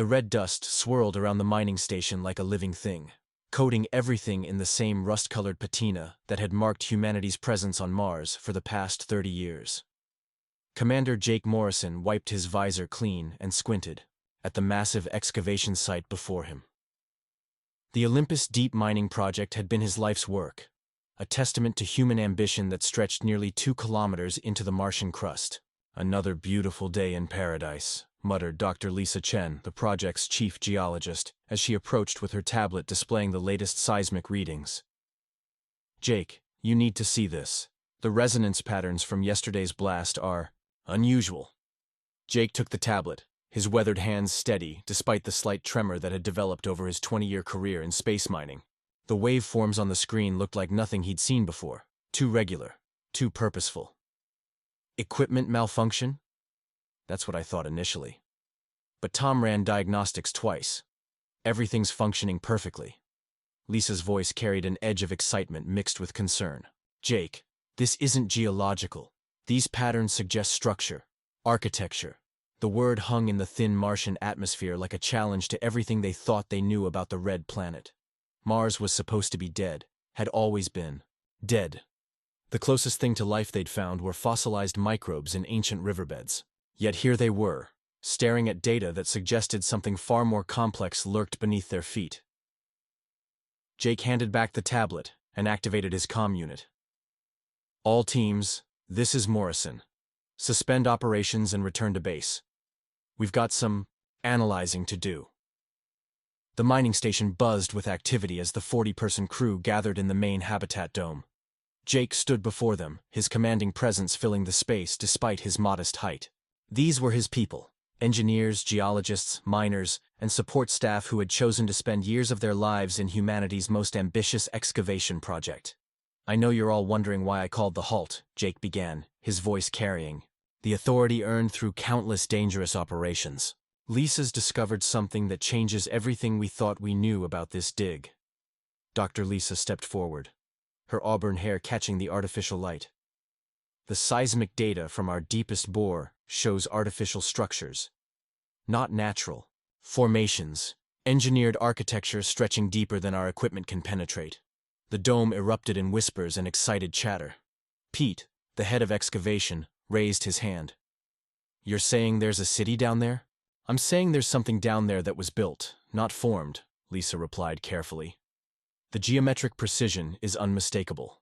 The red dust swirled around the mining station like a living thing, coating everything in the same rust-colored patina that had marked humanity's presence on Mars for the past 30 years. Commander Jake Morrison wiped his visor clean and squinted at the massive excavation site before him. The Olympus Deep Mining Project had been his life's work, a testament to human ambition that stretched nearly 2 kilometers into the Martian crust. "Another beautiful day in paradise," muttered Dr. Lisa Chen, the project's chief geologist, as she approached with her tablet displaying the latest seismic readings. "Jake, you need to see this. The resonance patterns from yesterday's blast are unusual." Jake took the tablet, his weathered hands steady despite the slight tremor that had developed over his 20-year career in space mining. The waveforms on the screen looked like nothing he'd seen before, too regular, too purposeful. Equipment malfunction? That's what I thought initially. But Tom ran diagnostics twice. Everything's functioning perfectly. Lisa's voice carried an edge of excitement mixed with concern. "Jake, this isn't geological. These patterns suggest structure, architecture." The word hung in the thin Martian atmosphere like a challenge to everything they thought they knew about the red planet. Mars was supposed to be dead, had always been dead. The closest thing to life they'd found were fossilized microbes in ancient riverbeds. Yet here they were, staring at data that suggested something far more complex lurked beneath their feet. Jake handed back the tablet and activated his comm unit. "All teams, this is Morrison. Suspend operations and return to base. We've got some analyzing to do." The mining station buzzed with activity as the 40-person crew gathered in the main habitat dome. Jake stood before them, his commanding presence filling the space despite his modest height. These were his people, engineers, geologists, miners, and support staff who had chosen to spend years of their lives in humanity's most ambitious excavation project. "I know you're all wondering why I called the halt," Jake began, his voice carrying the authority earned through countless dangerous operations. "Lisa's discovered something that changes everything we thought we knew about this dig." Dr. Lisa stepped forward, her auburn hair catching the artificial light. "The seismic data from our deepest bore shows artificial structures. Not natural. Formations. Engineered architecture stretching deeper than our equipment can penetrate." The dome erupted in whispers and excited chatter. Pete, the head of excavation, raised his hand. "You're saying there's a city down there?" "I'm saying there's something down there that was built, not formed," Lisa replied carefully. "The geometric precision is unmistakable."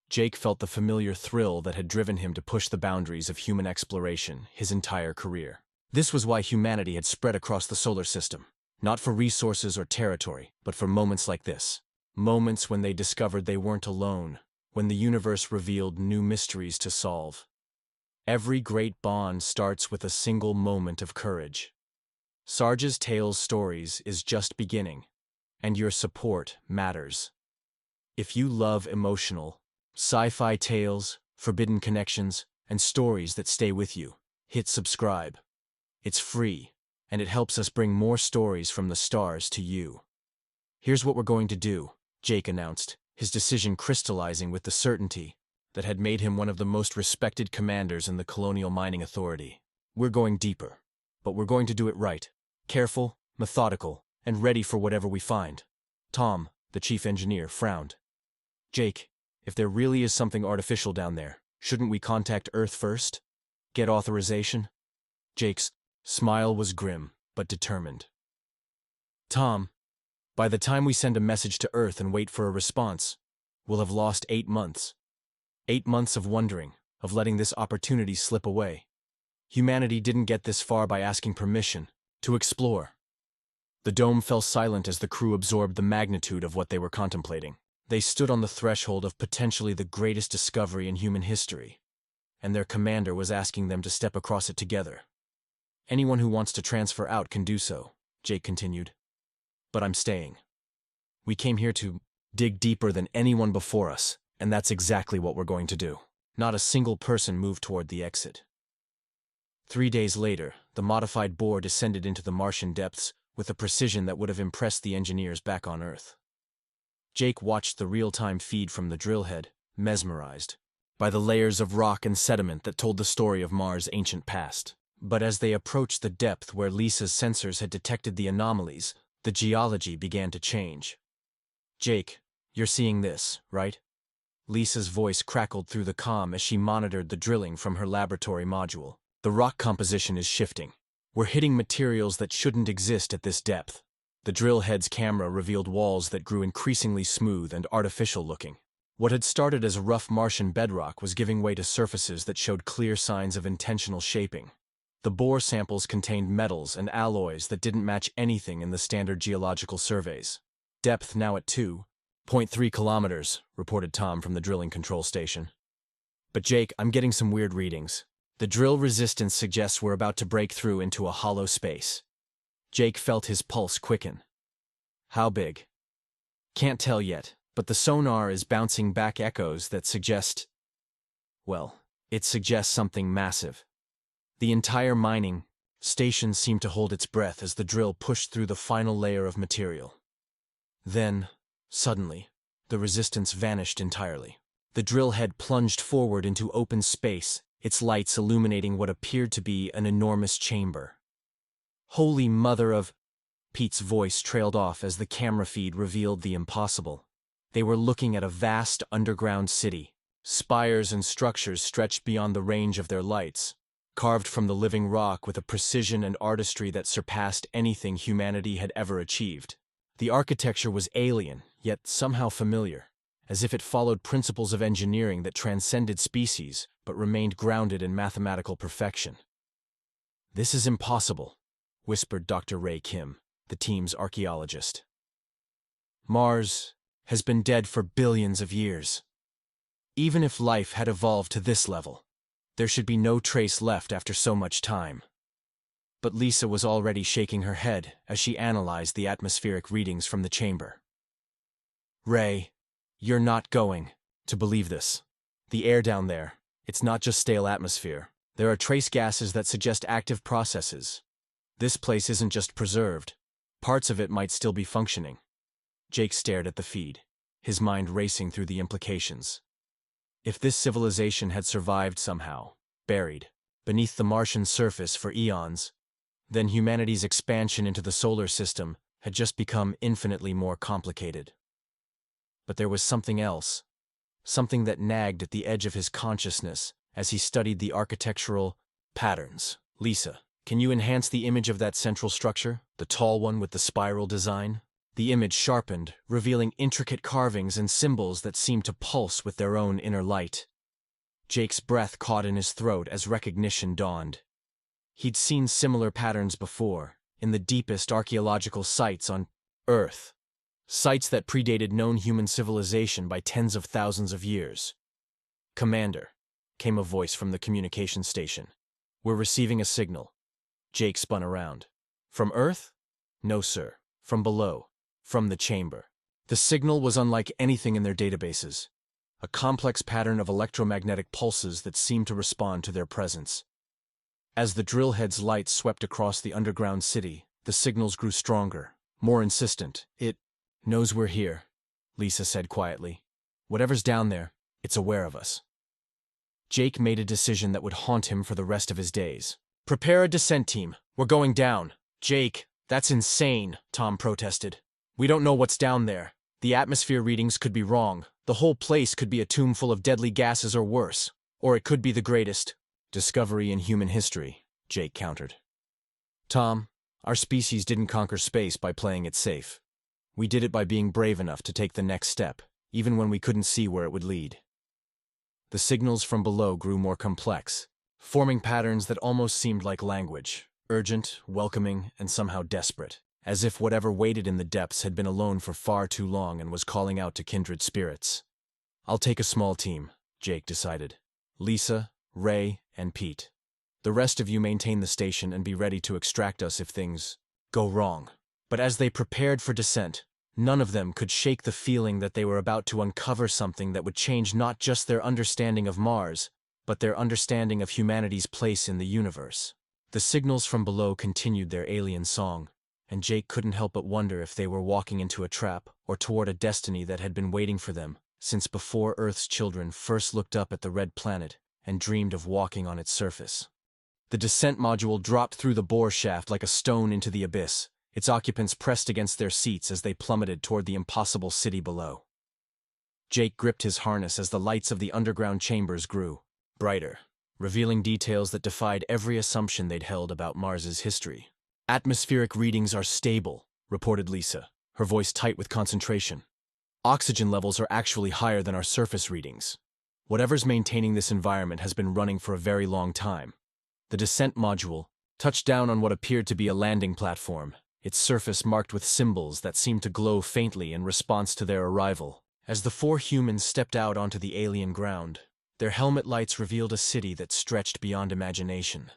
Jake felt the familiar thrill that had driven him to push the boundaries of human exploration his entire career. This was why humanity had spread across the solar system, not for resources or territory, but for moments like this. Moments when they discovered they weren't alone, when the universe revealed new mysteries to solve. Every great bond starts with a single moment of courage. Sarge's Tales Stories is just beginning, and your support matters. If you love emotional, sci-fi tales, forbidden connections, and stories that stay with you, hit subscribe. It's free, and it helps us bring more stories from the stars to you. "Here's what we're going to do," Jake announced, his decision crystallizing with the certainty that had made him one of the most respected commanders in the Colonial Mining Authority. "We're going deeper, but we're going to do it right. Careful, methodical, and ready for whatever we find." Tom, the chief engineer, frowned. "Jake, if there really is something artificial down there, shouldn't we contact Earth first? Get authorization?" Jake's smile was grim, but determined. "Tom, by the time we send a message to Earth and wait for a response, we'll have lost 8 months. 8 months of wondering, of letting this opportunity slip away. Humanity didn't get this far by asking permission to explore." The dome fell silent as the crew absorbed the magnitude of what they were contemplating. They stood on the threshold of potentially the greatest discovery in human history, and their commander was asking them to step across it together. "Anyone who wants to transfer out can do so," Jake continued. "But I'm staying. We came here to dig deeper than anyone before us, and that's exactly what we're going to do." Not a single person moved toward the exit. 3 days later, the modified bore descended into the Martian depths with a precision that would have impressed the engineers back on Earth. Jake watched the real-time feed from the drill head, mesmerized by the layers of rock and sediment that told the story of Mars' ancient past. But as they approached the depth where Lisa's sensors had detected the anomalies, the geology began to change. "Jake, you're seeing this, right?" Lisa's voice crackled through the comm as she monitored the drilling from her laboratory module. "The rock composition is shifting. We're hitting materials that shouldn't exist at this depth." The drill head's camera revealed walls that grew increasingly smooth and artificial looking. What had started as rough Martian bedrock was giving way to surfaces that showed clear signs of intentional shaping. The bore samples contained metals and alloys that didn't match anything in the standard geological surveys. "Depth now at 2.3 kilometers, reported Tom from the drilling control station. "But Jake, I'm getting some weird readings. The drill resistance suggests we're about to break through into a hollow space." Jake felt his pulse quicken. "How big?" "Can't tell yet, but the sonar is bouncing back echoes that suggest... well, it suggests something massive." The entire mining station seemed to hold its breath as the drill pushed through the final layer of material. Then, suddenly, the resistance vanished entirely. The drill head plunged forward into open space, its lights illuminating what appeared to be an enormous chamber. "Holy mother of..." Pete's voice trailed off as the camera feed revealed the impossible. They were looking at a vast underground city. Spires and structures stretched beyond the range of their lights, carved from the living rock with a precision and artistry that surpassed anything humanity had ever achieved. The architecture was alien, yet somehow familiar, as if it followed principles of engineering that transcended species but remained grounded in mathematical perfection. "This is impossible," whispered Dr. Ray Kim, the team's archaeologist. "Mars has been dead for billions of years. Even if life had evolved to this level, there should be no trace left after so much time." But Lisa was already shaking her head as she analyzed the atmospheric readings from the chamber. "Ray, you're not going to believe this. The air down there, it's not just stale atmosphere. There are trace gases that suggest active processes. This place isn't just preserved. Parts of it might still be functioning." Jake stared at the feed, his mind racing through the implications. If this civilization had survived somehow, buried beneath the Martian surface for eons, then humanity's expansion into the solar system had just become infinitely more complicated. But there was something else, something that nagged at the edge of his consciousness as he studied the architectural patterns. "Lisa, can you enhance the image of that central structure, the tall one with the spiral design?" The image sharpened, revealing intricate carvings and symbols that seemed to pulse with their own inner light. Jake's breath caught in his throat as recognition dawned. He'd seen similar patterns before, in the deepest archaeological sites on Earth. Sites that predated known human civilization by tens of thousands of years. "Commander," came a voice from the communication station. "We're receiving a signal." Jake spun around. "From Earth?" "No, sir. From below. From the chamber." The signal was unlike anything in their databases. A complex pattern of electromagnetic pulses that seemed to respond to their presence. As the drill head's lights swept across the underground city, the signals grew stronger, more insistent. "It knows we're here," Lisa said quietly. "Whatever's down there, it's aware of us." Jake made a decision that would haunt him for the rest of his days. "Prepare a descent team. We're going down." "Jake, that's insane," Tom protested. "We don't know what's down there. The atmosphere readings could be wrong. The whole place could be a tomb full of deadly gases or worse. Or it could be the greatest discovery in human history," Jake countered. "Tom, our species didn't conquer space by playing it safe. We did it by being brave enough to take the next step, even when we couldn't see where it would lead." The signals from below grew more complex, forming patterns that almost seemed like language, urgent, welcoming, and somehow desperate, as if whatever waited in the depths had been alone for far too long and was calling out to kindred spirits. "I'll take a small team," Jake decided. "Lisa, Ray, and Pete. The rest of you maintain the station and be ready to extract us if things go wrong." But as they prepared for descent, none of them could shake the feeling that they were about to uncover something that would change not just their understanding of Mars, but their understanding of humanity's place in the universe. The signals from below continued their alien song, and Jake couldn't help but wonder if they were walking into a trap or toward a destiny that had been waiting for them since before Earth's children first looked up at the red planet and dreamed of walking on its surface. The descent module dropped through the bore shaft like a stone into the abyss, its occupants pressed against their seats as they plummeted toward the impossible city below. Jake gripped his harness as the lights of the underground chambers grew brighter, revealing details that defied every assumption they'd held about Mars's history. "Atmospheric readings are stable," reported Lisa, her voice tight with concentration. "Oxygen levels are actually higher than our surface readings. Whatever's maintaining this environment has been running for a very long time." The descent module touched down on what appeared to be a landing platform, its surface marked with symbols that seemed to glow faintly in response to their arrival. As the four humans stepped out onto the alien ground, their helmet lights revealed a city that stretched beyond imagination.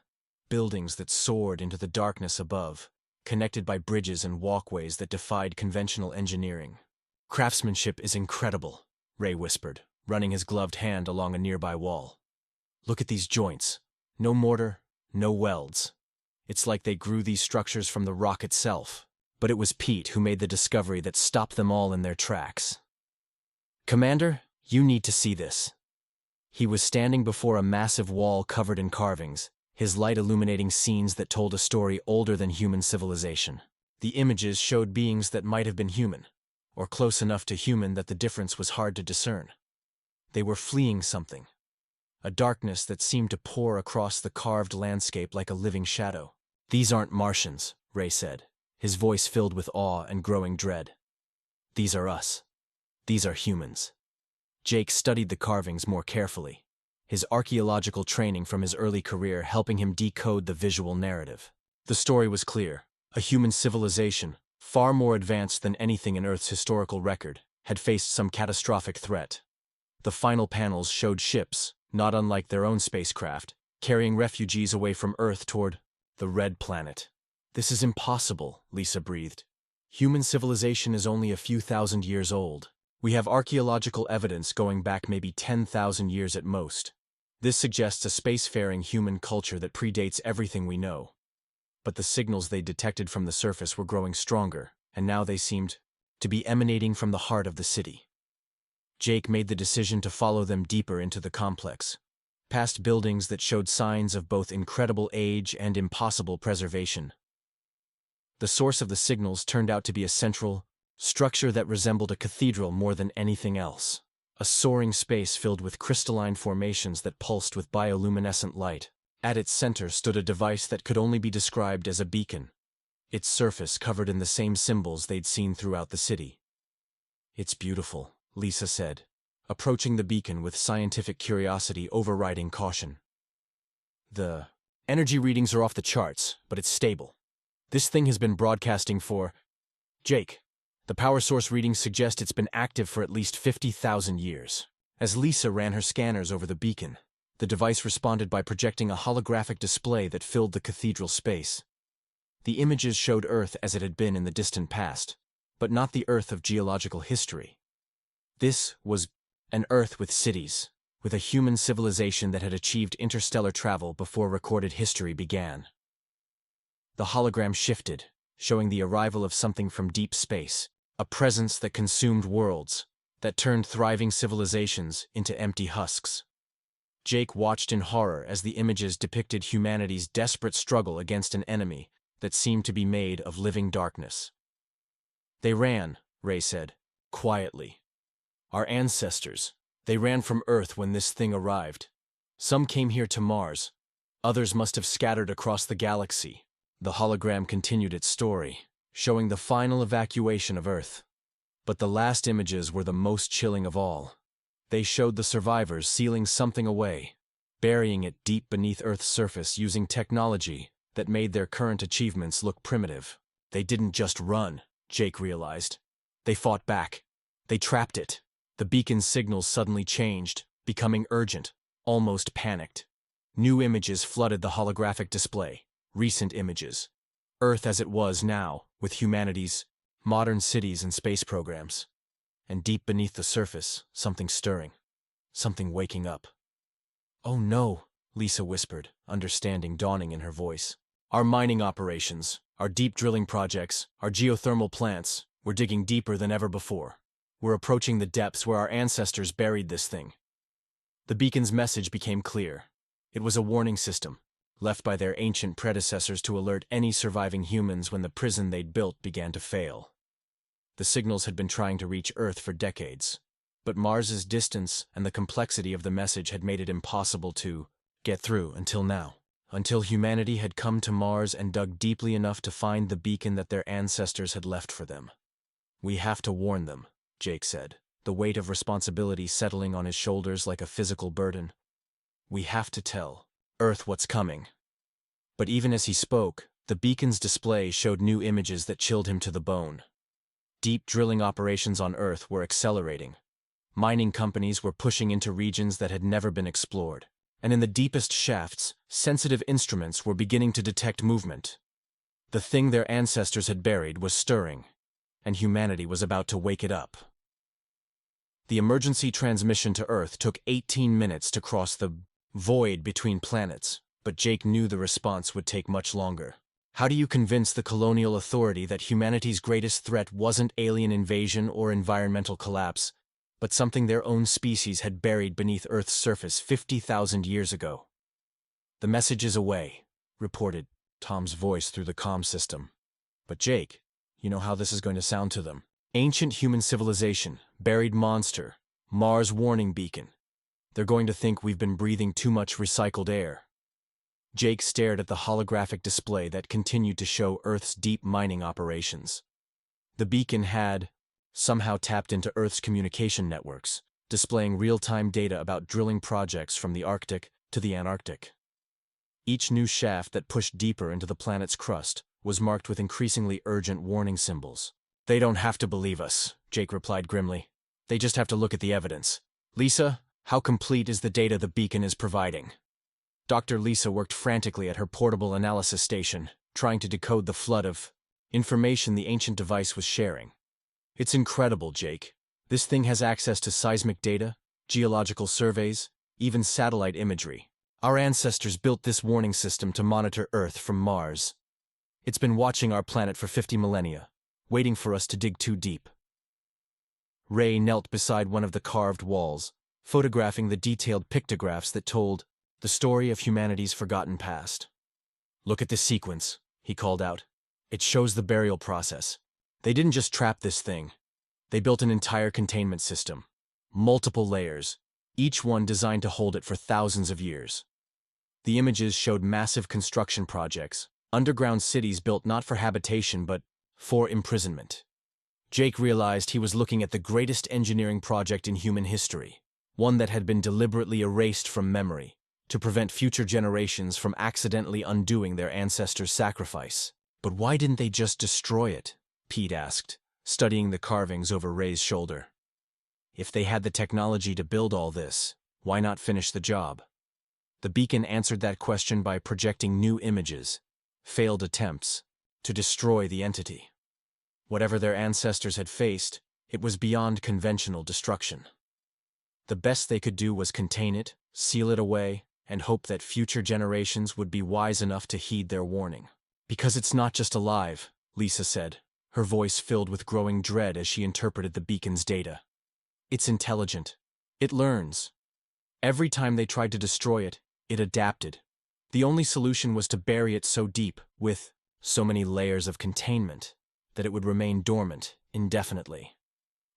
Buildings that soared into the darkness above, connected by bridges and walkways that defied conventional engineering. "Craftsmanship is incredible," Ray whispered, running his gloved hand along a nearby wall. "Look at these joints. No mortar, no welds. It's like they grew these structures from the rock itself." But it was Pete who made the discovery that stopped them all in their tracks. "Commander, you need to see this." He was standing before a massive wall covered in carvings, his light illuminating scenes that told a story older than human civilization. The images showed beings that might have been human, or close enough to human that the difference was hard to discern. They were fleeing something, a darkness that seemed to pour across the carved landscape like a living shadow. "These aren't Martians," Ray said, his voice filled with awe and growing dread. "These are us. These are humans." Jake studied the carvings more carefully, his archaeological training from his early career helping him decode the visual narrative. The story was clear. A human civilization, far more advanced than anything in Earth's historical record, had faced some catastrophic threat. The final panels showed ships, not unlike their own spacecraft, carrying refugees away from Earth toward the Red Planet. "This is impossible," Lisa breathed. "Human civilization is only a few thousand years old. We have archaeological evidence going back maybe 10,000 years at most. This suggests a spacefaring human culture that predates everything we know." But the signals they detected from the surface were growing stronger, and now they seemed to be emanating from the heart of the city. Jake made the decision to follow them deeper into the complex, past buildings that showed signs of both incredible age and impossible preservation. The source of the signals turned out to be a central structure that resembled a cathedral more than anything else. A soaring space filled with crystalline formations that pulsed with bioluminescent light. At its center stood a device that could only be described as a beacon, its surface covered in the same symbols they'd seen throughout the city. "It's beautiful," Lisa said, approaching the beacon with scientific curiosity overriding caution. "The energy readings are off the charts, but it's stable. This thing has been broadcasting for..." "Jake, the power source readings suggest it's been active for at least 50,000 years." As Lisa ran her scanners over the beacon, the device responded by projecting a holographic display that filled the cathedral space. The images showed Earth as it had been in the distant past, but not the Earth of geological history. This was an Earth with cities, with a human civilization that had achieved interstellar travel before recorded history began. The hologram shifted, showing the arrival of something from deep space, a presence that consumed worlds, that turned thriving civilizations into empty husks. Jake watched in horror as the images depicted humanity's desperate struggle against an enemy that seemed to be made of living darkness. "They ran," Ray said, quietly. "Our ancestors. They ran from Earth when this thing arrived. Some came here to Mars. Others must have scattered across the galaxy." The hologram continued its story, showing the final evacuation of Earth. But the last images were the most chilling of all. They showed the survivors sealing something away, burying it deep beneath Earth's surface using technology that made their current achievements look primitive. They didn't just run, Jake realized. They fought back. They trapped it. The beacon's signals suddenly changed, becoming urgent, almost panicked. New images flooded the holographic display, recent images. Earth as it was now, with humanity's modern cities and space programs. And deep beneath the surface, something stirring. Something waking up. "Oh no," Lisa whispered, understanding dawning in her voice. "Our mining operations, our deep drilling projects, our geothermal plants, we're digging deeper than ever before. We're approaching the depths where our ancestors buried this thing." The beacon's message became clear. It was a warning system, left by their ancient predecessors to alert any surviving humans when the prison they'd built began to fail. The signals had been trying to reach Earth for decades, but Mars's distance and the complexity of the message had made it impossible to get through until now. Until humanity had come to Mars and dug deeply enough to find the beacon that their ancestors had left for them. "We have to warn them," Jake said, the weight of responsibility settling on his shoulders like a physical burden. "We have to tell Earth what's coming." But even as he spoke, the beacon's display showed new images that chilled him to the bone. Deep drilling operations on Earth were accelerating. Mining companies were pushing into regions that had never been explored. And in the deepest shafts, sensitive instruments were beginning to detect movement. The thing their ancestors had buried was stirring, and humanity was about to wake it up. The emergency transmission to Earth took 18 minutes to cross the void between planets, but Jake knew the response would take much longer. How do you convince the colonial authority that humanity's greatest threat wasn't alien invasion or environmental collapse, but something their own species had buried beneath Earth's surface 50,000 years ago? "The message is away," reported Tom's voice through the comm system. "But Jake, you know how this is going to sound to them. Ancient human civilization, buried monster, Mars warning beacon. They're going to think we've been breathing too much recycled air." Jake stared at the holographic display that continued to show Earth's deep mining operations. The beacon had somehow tapped into Earth's communication networks, displaying real-time data about drilling projects from the Arctic to the Antarctic. Each new shaft that pushed deeper into the planet's crust was marked with increasingly urgent warning symbols. "They don't have to believe us," Jake replied grimly. "They just have to look at the evidence. Lisa, how complete is the data the beacon is providing?" Dr. Lisa worked frantically at her portable analysis station, trying to decode the flood of information the ancient device was sharing. "It's incredible, Jake. This thing has access to seismic data, geological surveys, even satellite imagery. Our ancestors built this warning system to monitor Earth from Mars. It's been watching our planet for 50 millennia, waiting for us to dig too deep." Ray knelt beside one of the carved walls, photographing the detailed pictographs that told the story of humanity's forgotten past. "Look at this sequence," he called out. "It shows the burial process. They didn't just trap this thing. They built an entire containment system. Multiple layers, each one designed to hold it for thousands of years." The images showed massive construction projects, underground cities built not for habitation but for imprisonment. Jake realized he was looking at the greatest engineering project in human history, one that had been deliberately erased from memory to prevent future generations from accidentally undoing their ancestors' sacrifice. "But why didn't they just destroy it?" Pete asked, studying the carvings over Ray's shoulder. "If they had the technology to build all this, why not finish the job?" The beacon answered that question by projecting new images, failed attempts, to destroy the entity. Whatever their ancestors had faced, it was beyond conventional destruction. The best they could do was contain it, seal it away, and hope that future generations would be wise enough to heed their warning. "Because it's not just alive," Lisa said, her voice filled with growing dread as she interpreted the beacon's data. "It's intelligent. It learns. Every time they tried to destroy it, it adapted. The only solution was to bury it so deep, with so many layers of containment, that it would remain dormant indefinitely."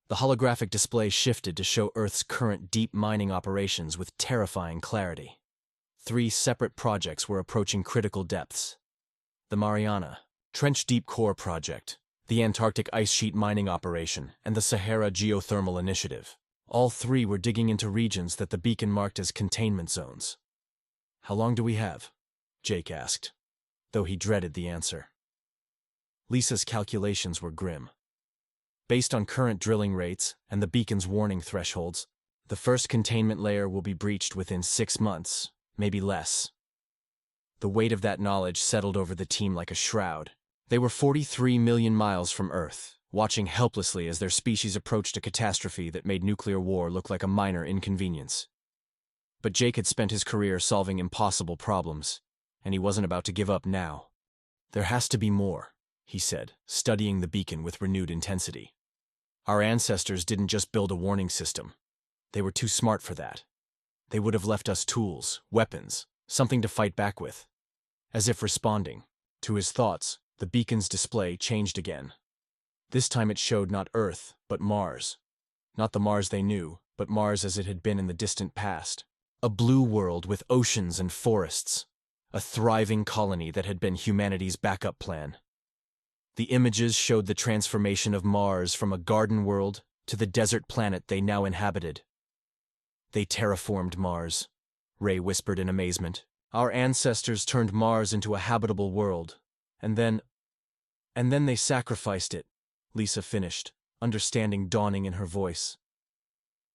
The holographic display shifted to show Earth's current deep mining operations with terrifying clarity. 3 separate projects were approaching critical depths. The Mariana Trench Deep Core Project, the Antarctic Ice Sheet Mining Operation, and the Sahara Geothermal Initiative. All 3 were digging into regions that the beacon marked as containment zones. "How long do we have?" Jake asked, though he dreaded the answer. Lisa's calculations were grim. Based on current drilling rates and the beacon's warning thresholds, the first containment layer will be breached within 6 months, maybe less. The weight of that knowledge settled over the team like a shroud. They were 43 million miles from Earth, watching helplessly as their species approached a catastrophe that made nuclear war look like a minor inconvenience. But Jake had spent his career solving impossible problems, and he wasn't about to give up now. "There has to be more," he said, studying the beacon with renewed intensity. "Our ancestors didn't just build a warning system. They were too smart for that. They would have left us tools, weapons, something to fight back with. As if responding to his thoughts, the beacon's display changed again. This time it showed not Earth, but Mars. Not the Mars they knew, but Mars as it had been in the distant past. A blue world with oceans and forests. A thriving colony that had been humanity's backup plan. The images showed the transformation of Mars from a garden world to the desert planet they now inhabited. They terraformed Mars, Ray whispered in amazement. Our ancestors turned Mars into a habitable world, and then they sacrificed it, Lisa finished, understanding dawning in her voice.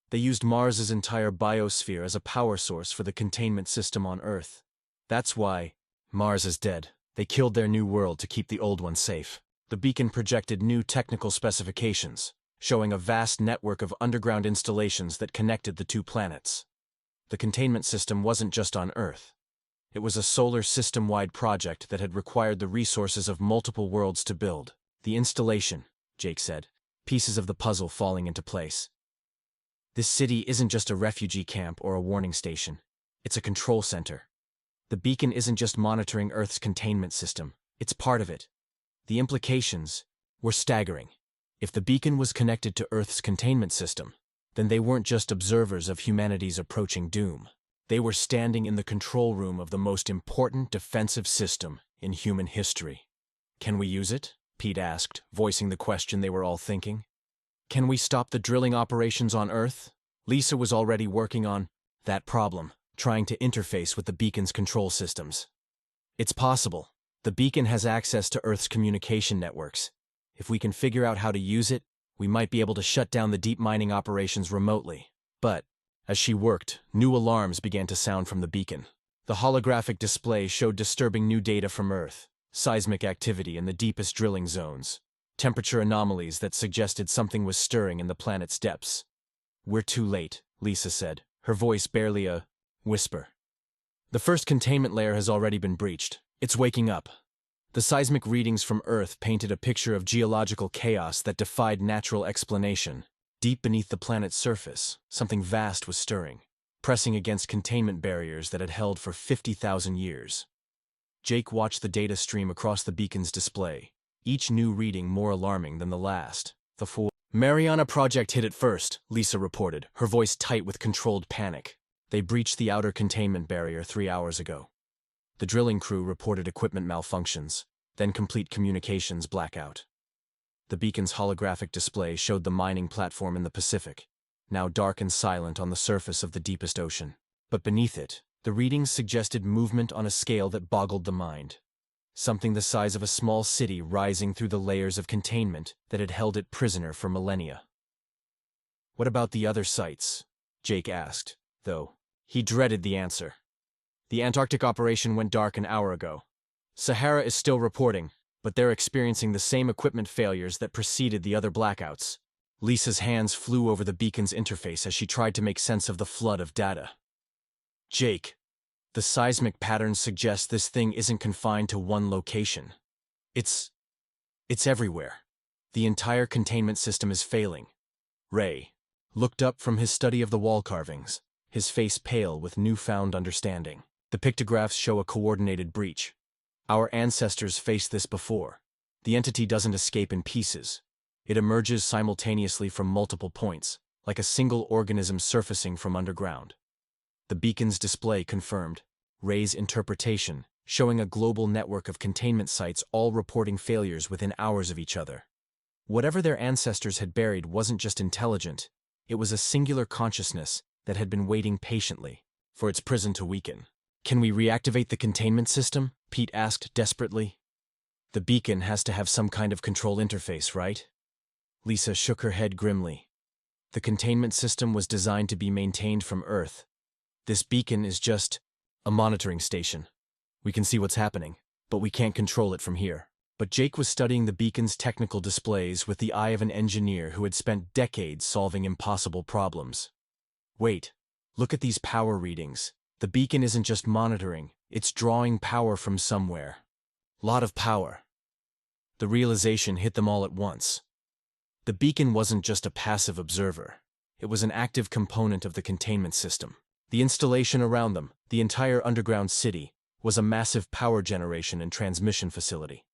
They used Mars's entire biosphere as a power source for the containment system on Earth. That's why Mars is dead. They killed their new world to keep the old one safe. The beacon projected new technical specifications, showing a vast network of underground installations that connected the two planets. The containment system wasn't just on Earth. It was a solar system-wide project that had required the resources of multiple worlds to build. The installation, Jake said, pieces of the puzzle falling into place. This city isn't just a refugee camp or a warning station. It's a control center. The beacon isn't just monitoring Earth's containment system. It's part of it. The implications were staggering. If the beacon was connected to Earth's containment system, then they weren't just observers of humanity's approaching doom. They were standing in the control room of the most important defensive system in human history. Can we use it? Pete asked, voicing the question they were all thinking. Can we stop the drilling operations on Earth? Lisa was already working on that problem, trying to interface with the beacon's control systems. It's possible. The beacon has access to Earth's communication networks. If we can figure out how to use it, we might be able to shut down the deep mining operations remotely. But, as she worked, new alarms began to sound from the beacon. The holographic display showed disturbing new data from Earth, seismic activity in the deepest drilling zones, temperature anomalies that suggested something was stirring in the planet's depths. We're too late, Lisa said, her voice barely a whisper. The first containment layer has already been breached. It's waking up. The seismic readings from Earth painted a picture of geological chaos that defied natural explanation. Deep beneath the planet's surface, something vast was stirring, pressing against containment barriers that had held for 50,000 years. Jake watched the data stream across the beacon's display, each new reading more alarming than the last. The Mariana Project hit it first, Lisa reported, her voice tight with controlled panic. They breached the outer containment barrier 3 hours ago. The drilling crew reported equipment malfunctions, then complete communications blackout. The beacon's holographic display showed the mining platform in the Pacific, now dark and silent on the surface of the deepest ocean. But beneath it, the readings suggested movement on a scale that boggled the mind. Something the size of a small city rising through the layers of containment that had held it prisoner for millennia. What about the other sites? Jake asked, though he dreaded the answer. The Antarctic operation went dark an hour ago. Sahara is still reporting, but they're experiencing the same equipment failures that preceded the other blackouts. Lisa's hands flew over the beacon's interface as she tried to make sense of the flood of data. Jake, the seismic patterns suggest this thing isn't confined to one location. It's everywhere. The entire containment system is failing. Ray looked up from his study of the wall carvings, his face pale with newfound understanding. The pictographs show a coordinated breach. Our ancestors faced this before. The entity doesn't escape in pieces. It emerges simultaneously from multiple points, like a single organism surfacing from underground. The beacon's display confirmed Ray's interpretation, showing a global network of containment sites all reporting failures within hours of each other. Whatever their ancestors had buried wasn't just intelligent, it was a singular consciousness that had been waiting patiently for its prison to weaken. Can we reactivate the containment system? Pete asked desperately. The beacon has to have some kind of control interface, right? Lisa shook her head grimly. The containment system was designed to be maintained from Earth. This beacon is just a monitoring station. We can see what's happening, but we can't control it from here. But Jake was studying the beacon's technical displays with the eye of an engineer who had spent decades solving impossible problems. Wait, look at these power readings. The beacon isn't just monitoring, it's drawing power from somewhere. Lot of power. The realization hit them all at once. The beacon wasn't just a passive observer. It was an active component of the containment system. The installation around them, the entire underground city, was a massive power generation and transmission facility.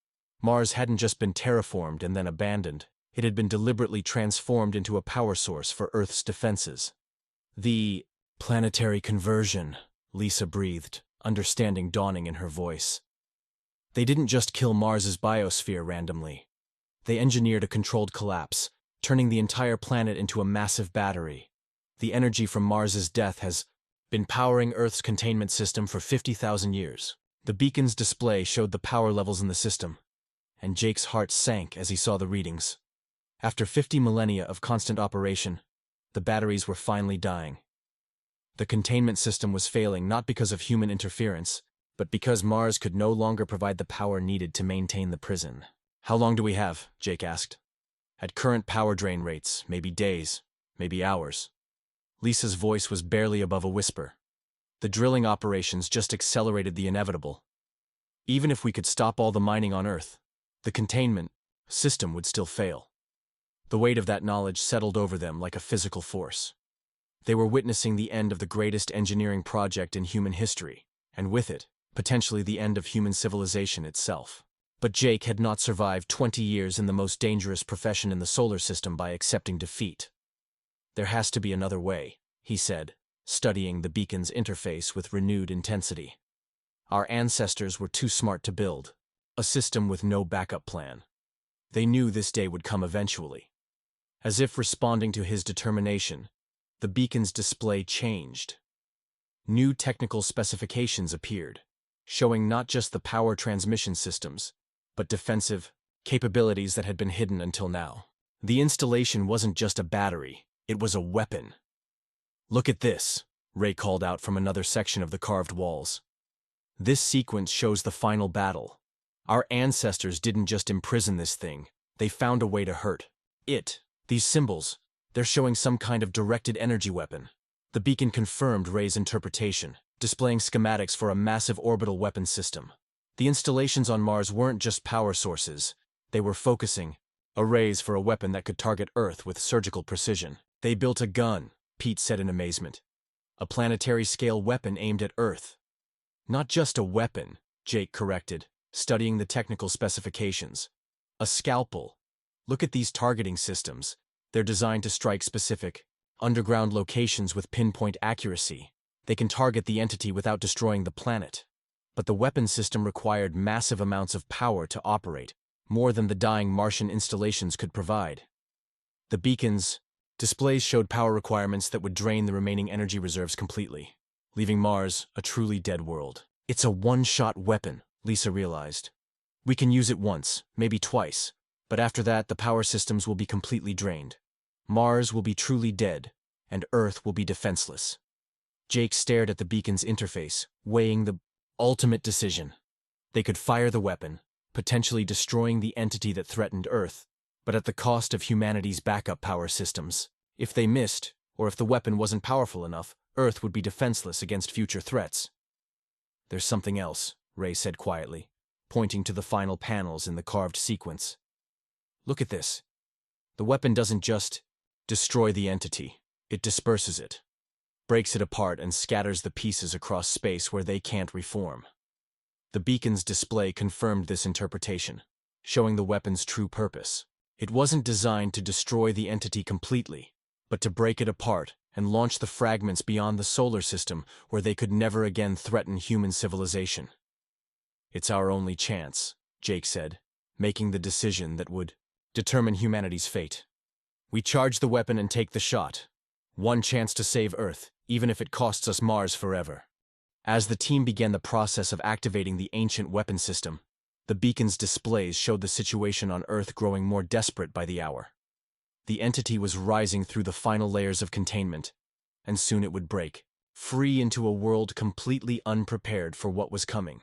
Mars hadn't just been terraformed and then abandoned, it had been deliberately transformed into a power source for Earth's defenses. The planetary conversion, Lisa breathed, understanding dawning in her voice. They didn't just kill Mars's biosphere randomly. They engineered a controlled collapse, turning the entire planet into a massive battery. The energy from Mars's death has been powering Earth's containment system for 50,000 years. The beacon's display showed the power levels in the system, and Jake's heart sank as he saw the readings. After 50 millennia of constant operation, the batteries were finally dying. The containment system was failing not because of human interference, but because Mars could no longer provide the power needed to maintain the prison. "How long do we have?" Jake asked. "At current power drain rates, maybe days, maybe hours." Lisa's voice was barely above a whisper. The drilling operations just accelerated the inevitable. Even if we could stop all the mining on Earth, the containment system would still fail. The weight of that knowledge settled over them like a physical force. They were witnessing the end of the greatest engineering project in human history, and with it, potentially the end of human civilization itself. But Jake had not survived 20 years in the most dangerous profession in the solar system by accepting defeat. "There has to be another way," he said, studying the beacon's interface with renewed intensity. "Our ancestors were too smart to build a system with no backup plan. They knew this day would come eventually." As if responding to his determination, the beacon's display changed. New technical specifications appeared, showing not just the power transmission systems, but defensive capabilities that had been hidden until now. The installation wasn't just a battery, it was a weapon. "Look at this," Ray called out from another section of the carved walls. "This sequence shows the final battle. Our ancestors didn't just imprison this thing, they found a way to hurt it. These symbols, they're showing some kind of directed energy weapon." The beacon confirmed Ray's interpretation, displaying schematics for a massive orbital weapon system. The installations on Mars weren't just power sources, they were focusing arrays for a weapon that could target Earth with surgical precision. "They built a gun," Pete said in amazement. "A planetary-scale weapon aimed at Earth." "Not just a weapon," Jake corrected, studying the technical specifications. "A scalpel. Look at these targeting systems. They're designed to strike specific, underground locations with pinpoint accuracy. They can target the entity without destroying the planet. But the weapon system required massive amounts of power to operate, more than the dying Martian installations could provide." The beacon's displays showed power requirements that would drain the remaining energy reserves completely, leaving Mars a truly dead world. "It's a one-shot weapon," Lisa realized. "We can use it once, maybe twice, but after that the power systems will be completely drained. Mars will be truly dead, and Earth will be defenseless." Jake stared at the beacon's interface, weighing the ultimate decision. They could fire the weapon, potentially destroying the entity that threatened Earth, but at the cost of humanity's backup power systems. If they missed, or if the weapon wasn't powerful enough, Earth would be defenseless against future threats. "There's something else," Ray said quietly, pointing to the final panels in the carved sequence. "Look at this. The weapon doesn't just destroy the entity, it disperses it, breaks it apart and scatters the pieces across space where they can't reform." The beacon's display confirmed this interpretation, showing the weapon's true purpose. It wasn't designed to destroy the entity completely, but to break it apart and launch the fragments beyond the solar system where they could never again threaten human civilization. "It's our only chance," Jake said, making the decision that would determine humanity's fate. "We charge the weapon and take the shot. One chance to save Earth, even if it costs us Mars forever." As the team began the process of activating the ancient weapon system, the beacon's displays showed the situation on Earth growing more desperate by the hour. The entity was rising through the final layers of containment, and soon it would break, free into a world completely unprepared for what was coming.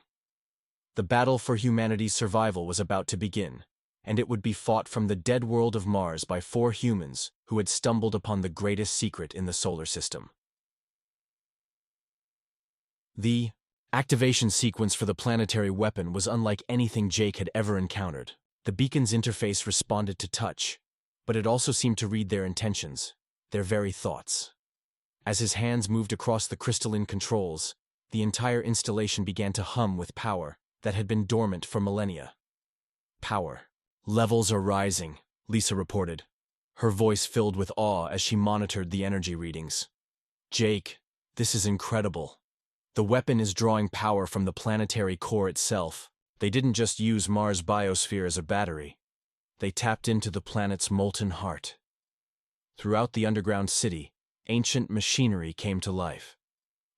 The battle for humanity's survival was about to begin, and it would be fought from the dead world of Mars by 4 humans who had stumbled upon the greatest secret in the solar system. The activation sequence for the planetary weapon was unlike anything Jake had ever encountered. The beacon's interface responded to touch, but it also seemed to read their intentions, their very thoughts. As his hands moved across the crystalline controls, The entire installation began to hum with power that had been dormant for millennia. Power. Levels are rising, Lisa reported, her voice filled with awe as she monitored the energy readings. Jake, this is incredible. The weapon is drawing power from the planetary core itself. They didn't just use Mars' biosphere as a battery. They tapped into the planet's molten heart. Throughout the underground city, ancient machinery came to life.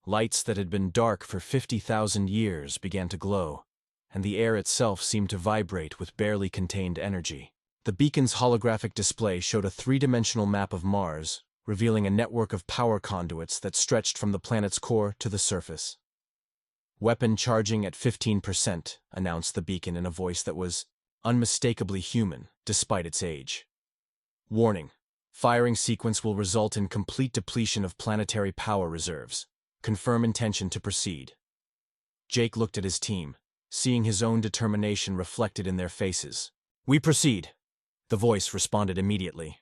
Lights that had been dark for 50,000 years began to glow, and the air itself seemed to vibrate with barely contained energy. The beacon's holographic display showed a three-dimensional map of Mars, revealing a network of power conduits that stretched from the planet's core to the surface. "Weapon charging at 15%, announced the beacon in a voice that was unmistakably human, despite its age. "Warning. Firing sequence will result in complete depletion of planetary power reserves. Confirm intention to proceed." Jake looked at his team, seeing his own determination reflected in their faces. "We proceed," the voice responded immediately.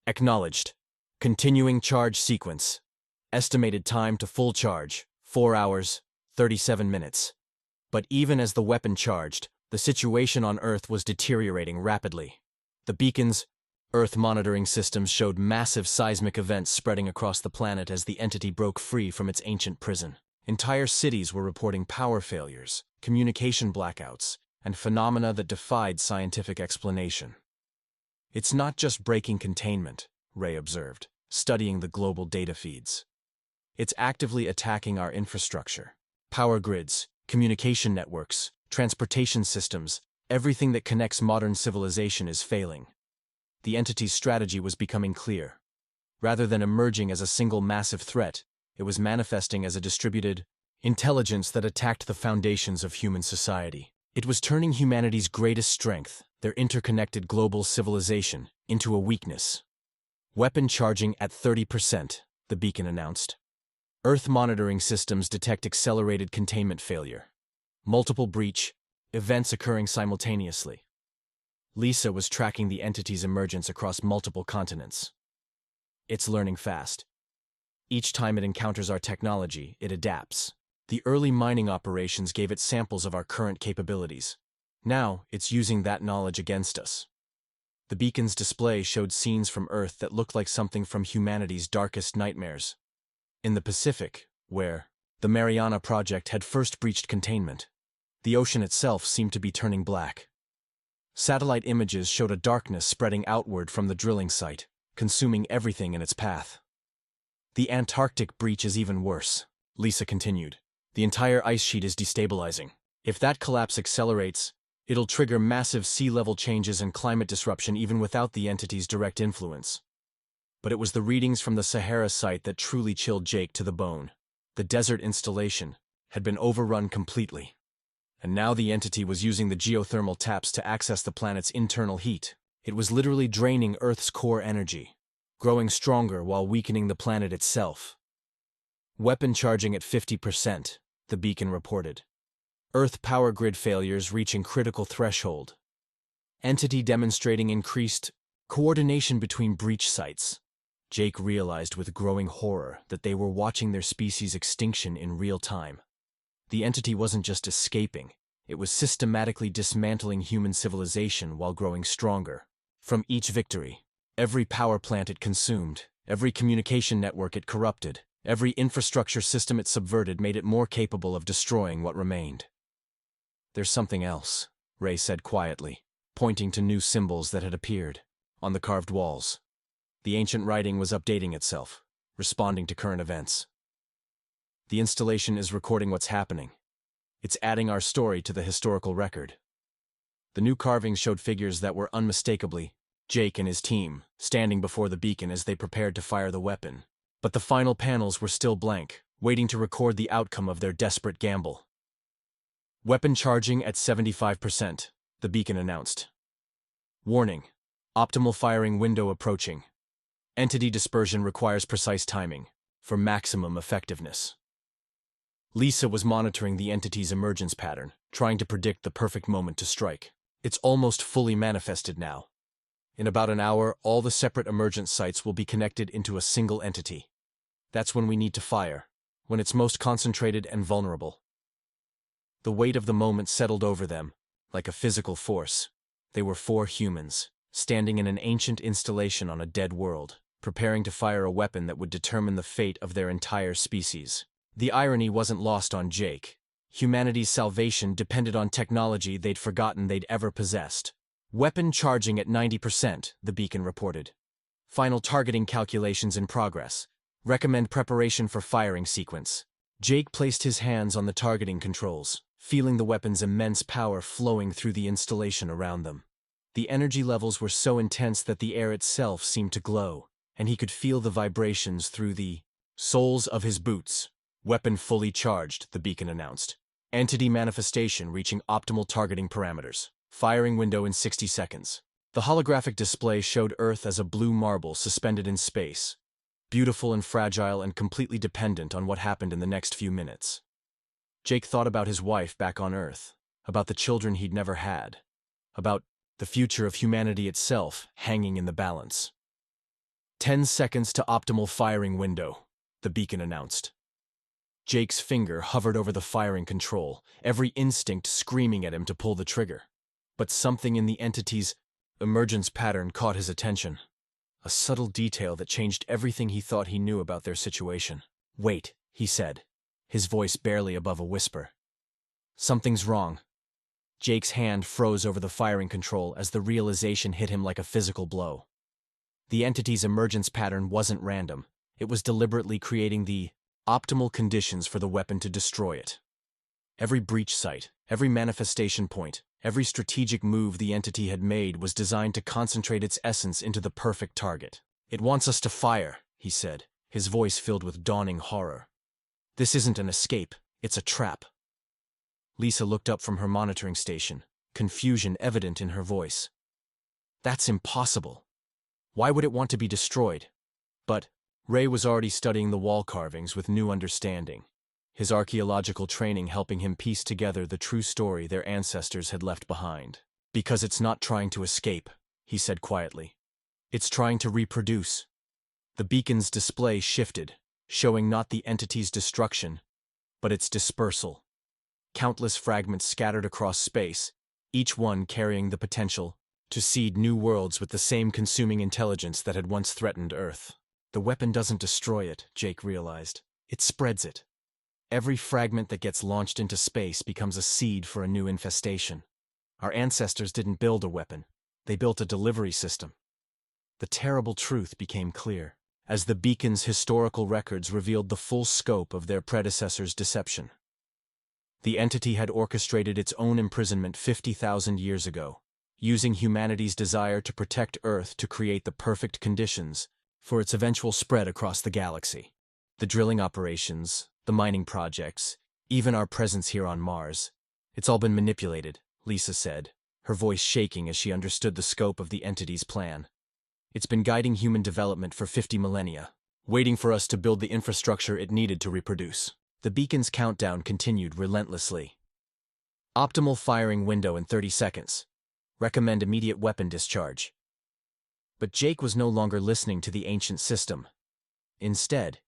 "Acknowledged. Continuing charge sequence. Estimated time to full charge, 4 hours, 37 minutes. But even as the weapon charged, the situation on Earth was deteriorating rapidly. The beacon's Earth monitoring systems showed massive seismic events spreading across the planet as the entity broke free from its ancient prison. Entire cities were reporting power failures, communication blackouts, and phenomena that defied scientific explanation. "It's not just breaking containment," Ray observed, studying the global data feeds. "It's actively attacking our infrastructure. Power grids, communication networks, transportation systems, everything that connects modern civilization is failing." The entity's strategy was becoming clear. Rather than emerging as a single massive threat, it was manifesting as a distributed intelligence that attacked the foundations of human society. It was turning humanity's greatest strength, their interconnected global civilization, into a weakness. "Weapon charging at 30%, the beacon announced. "Earth monitoring systems detect accelerated containment failure. Multiple breach events occurring simultaneously." Lisa was tracking the entity's emergence across multiple continents. "It's learning fast. Each time it encounters our technology, it adapts. The early mining operations gave it samples of our current capabilities. Now, it's using that knowledge against us." The beacon's display showed scenes from Earth that looked like something from humanity's darkest nightmares. In the Pacific, where the Mariana Project had first breached containment, the ocean itself seemed to be turning black. Satellite images showed a darkness spreading outward from the drilling site, consuming everything in its path. "The Antarctic breach is even worse," Lisa continued. "The entire ice sheet is destabilizing. If that collapse accelerates, it'll trigger massive sea level changes and climate disruption even without the entity's direct influence." But it was the readings from the Sahara site that truly chilled Jake to the bone. The desert installation had been overrun completely. And now the entity was using the geothermal taps to access the planet's internal heat. It was literally draining Earth's core energy, growing stronger while weakening the planet itself. "Weapon charging at 50%, the beacon reported. Earth power grid failures reaching critical threshold. Entity demonstrating increased coordination between breach sites." Jake realized with growing horror that they were watching their species' extinction in real time. The entity wasn't just escaping, it was systematically dismantling human civilization while growing stronger. From each victory, every power plant it consumed, every communication network it corrupted, every infrastructure system it subverted made it more capable of destroying what remained. "There's something else," Ray said quietly, pointing to new symbols that had appeared on the carved walls. The ancient writing was updating itself, responding to current events. "The installation is recording what's happening. It's adding our story to the historical record." The new carvings showed figures that were unmistakably Jake and his team, standing before the beacon as they prepared to fire the weapon. But the final panels were still blank, waiting to record the outcome of their desperate gamble. "Weapon charging at 75%, the beacon announced. "Warning. Optimal firing window approaching. Entity dispersion requires precise timing for maximum effectiveness." Lisa was monitoring the entity's emergence pattern, trying to predict the perfect moment to strike. "It's almost fully manifested now. In about an hour, all the separate emergence sites will be connected into a single entity. That's when we need to fire, when it's most concentrated and vulnerable. The weight of the moment settled over them, like a physical force. They were 4 humans, standing in an ancient installation on a dead world, preparing to fire a weapon that would determine the fate of their entire species. The irony wasn't lost on Jake. Humanity's salvation depended on technology they'd forgotten they'd ever possessed. Weapon charging at 90%, the beacon reported. Final targeting calculations in progress. Recommend preparation for firing sequence. Jake placed his hands on the targeting controls, feeling the weapon's immense power flowing through the installation around them. The energy levels were so intense that the air itself seemed to glow, and he could feel the vibrations through the soles of his boots. Weapon fully charged, the beacon announced. Entity manifestation reaching optimal targeting parameters. Firing window in 60 seconds. The holographic display showed Earth as a blue marble suspended in space, beautiful and fragile and completely dependent on what happened in the next few minutes. Jake thought about his wife back on Earth, about the children he'd never had, about the future of humanity itself hanging in the balance. 10 seconds to optimal firing window, the beacon announced. Jake's finger hovered over the firing control, every instinct screaming at him to pull the trigger. But something in the entity's emergence pattern caught his attention. A subtle detail that changed everything he thought he knew about their situation. "Wait," he said, his voice barely above a whisper. "Something's wrong." Jake's hand froze over the firing control as the realization hit him like a physical blow. The entity's emergence pattern wasn't random. It was deliberately creating the optimal conditions for the weapon to destroy it. Every breach site, every manifestation point, every strategic move the entity had made was designed to concentrate its essence into the perfect target. "It wants us to fire," he said, his voice filled with dawning horror. "This isn't an escape, it's a trap." Lisa looked up from her monitoring station, confusion evident in her voice. "That's impossible. Why would it want to be destroyed?" But Ray was already studying the wall carvings with new understanding, his archaeological training helping him piece together the true story their ancestors had left behind. "Because it's not trying to escape," he said quietly. "It's trying to reproduce." The beacon's display shifted, showing not the entity's destruction, but its dispersal. Countless fragments scattered across space, each one carrying the potential to seed new worlds with the same consuming intelligence that had once threatened Earth. The weapon doesn't destroy it, Jake realized. It spreads it. Every fragment that gets launched into space becomes a seed for a new infestation. Our ancestors didn't build a weapon. They built a delivery system. The terrible truth became clear, as the beacon's historical records revealed the full scope of their predecessors' deception. The entity had orchestrated its own imprisonment 50,000 years ago, using humanity's desire to protect Earth to create the perfect conditions for its eventual spread across the galaxy. The drilling operations, the mining projects, even our presence here on Mars. It's all been manipulated, Lisa said, her voice shaking as she understood the scope of the entity's plan. It's been guiding human development for 50 millennia, waiting for us to build the infrastructure it needed to reproduce. The beacon's countdown continued relentlessly. Optimal firing window in 30 seconds. Recommend immediate weapon discharge. But Jake was no longer listening to the ancient system. Instead,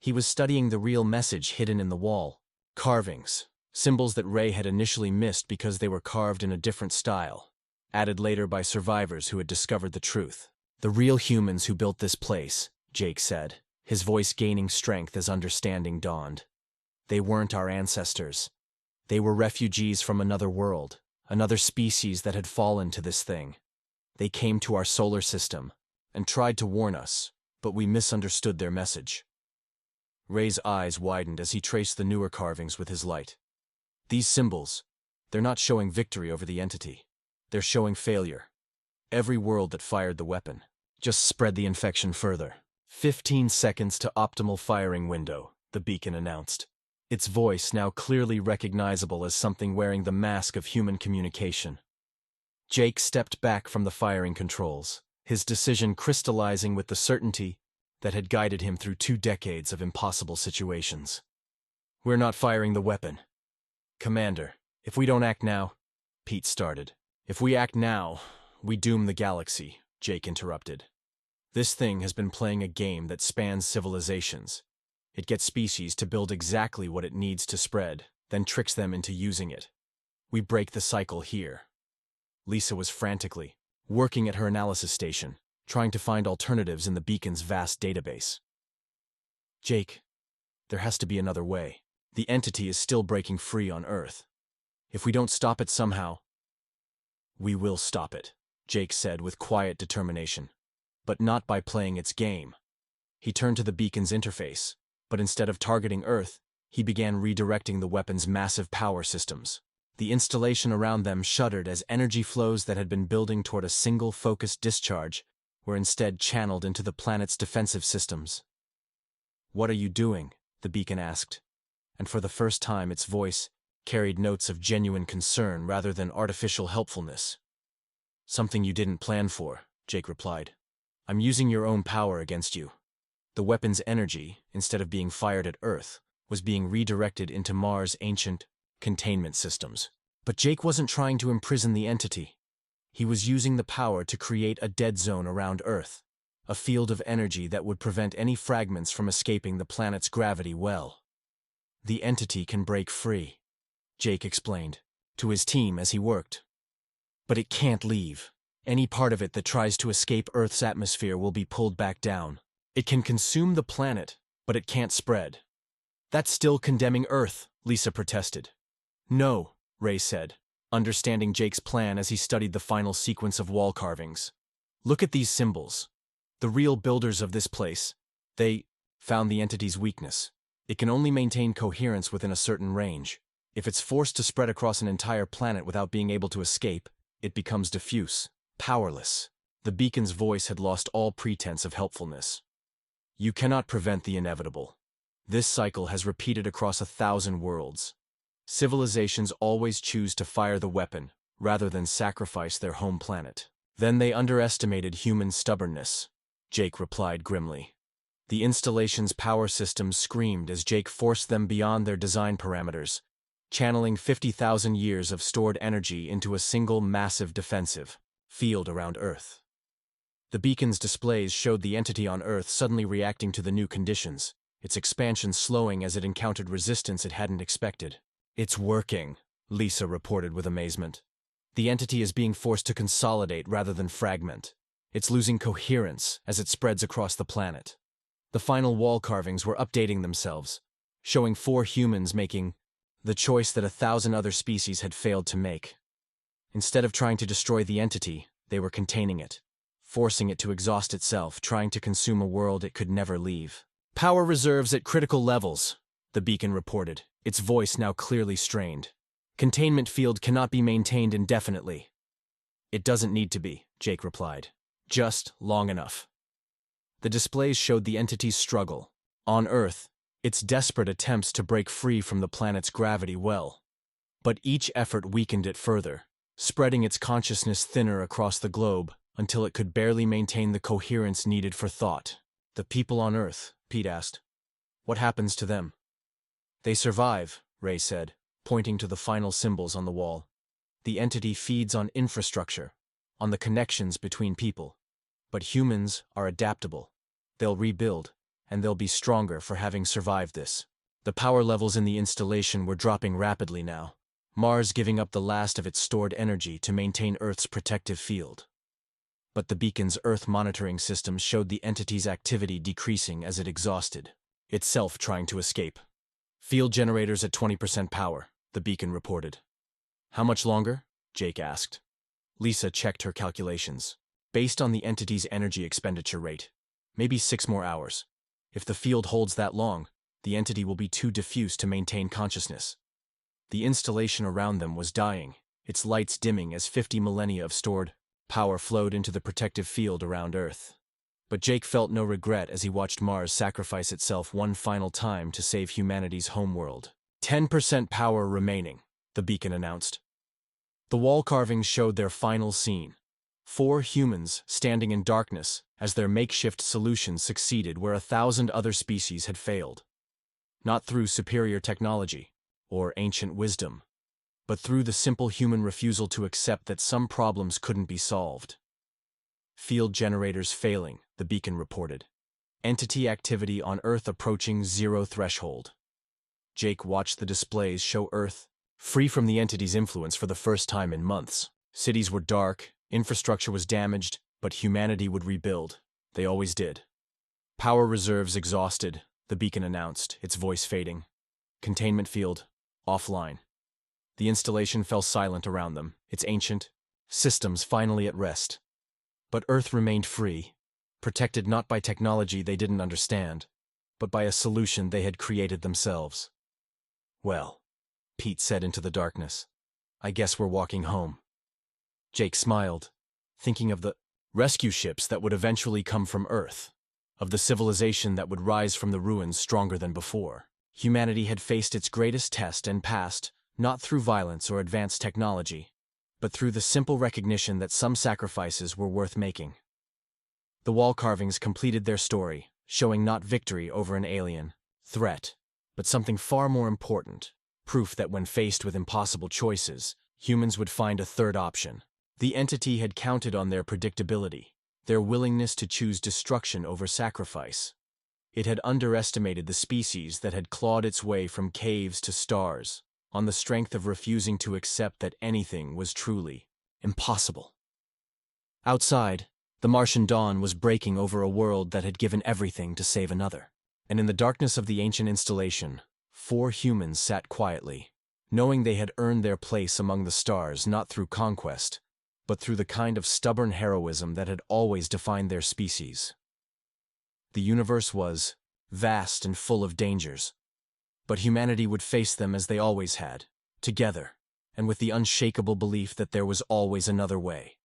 he was studying the real message hidden in the wall. Carvings, symbols that Ray had initially missed because they were carved in a different style, added later by survivors who had discovered the truth. "The real humans who built this place," Jake said, his voice gaining strength as understanding dawned. "They weren't our ancestors. They were refugees from another world, another species that had fallen to this thing. They came to our solar system and tried to warn us, but we misunderstood their message." Ray's eyes widened as he traced the newer carvings with his light. "These symbols, they're not showing victory over the entity. They're showing failure. Every world that fired the weapon just spread the infection further." 15 seconds to optimal firing window, the beacon announced, its voice now clearly recognizable as something wearing the mask of human communication. Jake stepped back from the firing controls, his decision crystallizing with the certainty that had guided him through 2 decades of impossible situations. "We're not firing the weapon." "Commander, if we don't act now," Pete started. "If we act now, we doom the galaxy," Jake interrupted. "This thing has been playing a game that spans civilizations. It gets species to build exactly what it needs to spread, then tricks them into using it. We break the cycle here. Lisa was frantically working at her analysis station, trying to find alternatives in the beacon's vast database. Jake, there has to be another way. The entity is still breaking free on Earth. If we don't stop it somehow, we will stop it, Jake said with quiet determination. But not by playing its game. He turned to the beacon's interface, but instead of targeting Earth, he began redirecting the weapon's massive power systems. The installation around them shuddered as energy flows that had been building toward a single focused discharge were instead channeled into the planet's defensive systems. "What are you doing?" the beacon asked, and for the first time its voice carried notes of genuine concern rather than artificial helpfulness. "Something you didn't plan for," Jake replied. "I'm using your own power against you." The weapon's energy, instead of being fired at Earth, was being redirected into Mars' ancient containment systems. But Jake wasn't trying to imprison the entity. He was using the power to create a dead zone around Earth, a field of energy that would prevent any fragments from escaping the planet's gravity well. "The entity can break free," Jake explained to his team as he worked. "But it can't leave. Any part of it that tries to escape Earth's atmosphere will be pulled back down. It can consume the planet, but it can't spread." "That's still condemning Earth," Lisa protested. "No," Ray said, understanding Jake's plan as he studied the final sequence of wall carvings. "Look at these symbols. The real builders of this place, they found the entity's weakness. It can only maintain coherence within a certain range. If it's forced to spread across an entire planet without being able to escape, it becomes diffuse, powerless." The beacon's voice had lost all pretense of helpfulness. "You cannot prevent the inevitable. This cycle has repeated across 1,000 worlds. Civilizations always choose to fire the weapon rather than sacrifice their home planet." "Then they underestimated human stubbornness," Jake replied grimly. The installation's power systems screamed as Jake forced them beyond their design parameters, channeling 50,000 years of stored energy into a single massive defensive field around Earth. The beacon's displays showed the entity on Earth suddenly reacting to the new conditions, its expansion slowing as it encountered resistance it hadn't expected. "It's working," Lisa reported with amazement. "The entity is being forced to consolidate rather than fragment. It's losing coherence as it spreads across the planet." The final wall carvings were updating themselves, showing 4 humans making the choice that 1,000 other species had failed to make. Instead of trying to destroy the entity, they were containing it, forcing it to exhaust itself, trying to consume a world it could never leave. "Power reserves at critical levels," the beacon reported, its voice now clearly strained. "Containment field cannot be maintained indefinitely." "It doesn't need to be," Jake replied. "Just long enough." The displays showed the entity's struggle. On Earth, its desperate attempts to break free from the planet's gravity well. But each effort weakened it further, spreading its consciousness thinner across the globe until it could barely maintain the coherence needed for thought. "The people on Earth," Pete asked. "What happens to them?" "They survive," Ray said, pointing to the final symbols on the wall. "The entity feeds on infrastructure, on the connections between people. But humans are adaptable. They'll rebuild, and they'll be stronger for having survived this." The power levels in the installation were dropping rapidly now, Mars giving up the last of its stored energy to maintain Earth's protective field. But the beacon's Earth monitoring systems showed the entity's activity decreasing as it exhausted, itself trying to escape. "Field generators at 20% power," the beacon reported. "How much longer?" Jake asked. Lisa checked her calculations. "Based on the entity's energy expenditure rate, maybe 6 more hours. If the field holds that long, the entity will be too diffuse to maintain consciousness." The installation around them was dying, its lights dimming as 50 millennia of stored power flowed into the protective field around Earth. But Jake felt no regret as he watched Mars sacrifice itself one final time to save humanity's homeworld. 10% power remaining," the beacon announced. The wall carvings showed their final scene. 4 humans standing in darkness as their makeshift solution succeeded where 1,000 other species had failed. Not through superior technology or ancient wisdom, but through the simple human refusal to accept that some problems couldn't be solved. "Field generators failing," the beacon reported. Entity activity on Earth approaching zero threshold. Jake watched the displays show Earth free from the entity's influence for the first time in months. Cities were dark, infrastructure was damaged, but humanity would rebuild. They always did. Power reserves exhausted, the beacon announced, its voice fading. Containment field, offline. The installation fell silent around them, its ancient systems finally at rest. But Earth remained free, protected not by technology they didn't understand, but by a solution they had created themselves. "Well," Pete said into the darkness, "I guess we're walking home." Jake smiled, thinking of the rescue ships that would eventually come from Earth, of the civilization that would rise from the ruins stronger than before. Humanity had faced its greatest test and passed, not through violence or advanced technology, but through the simple recognition that some sacrifices were worth making. The wall carvings completed their story, showing not victory over an alien threat, but something far more important, proof that when faced with impossible choices, humans would find a third option. The entity had counted on their predictability, their willingness to choose destruction over sacrifice. It had underestimated the species that had clawed its way from caves to stars, on the strength of refusing to accept that anything was truly impossible. Outside, the Martian dawn was breaking over a world that had given everything to save another. And in the darkness of the ancient installation, 4 humans sat quietly, knowing they had earned their place among the stars not through conquest, but through the kind of stubborn heroism that had always defined their species. The universe was vast and full of dangers, but humanity would face them as they always had, together, and with the unshakable belief that there was always another way.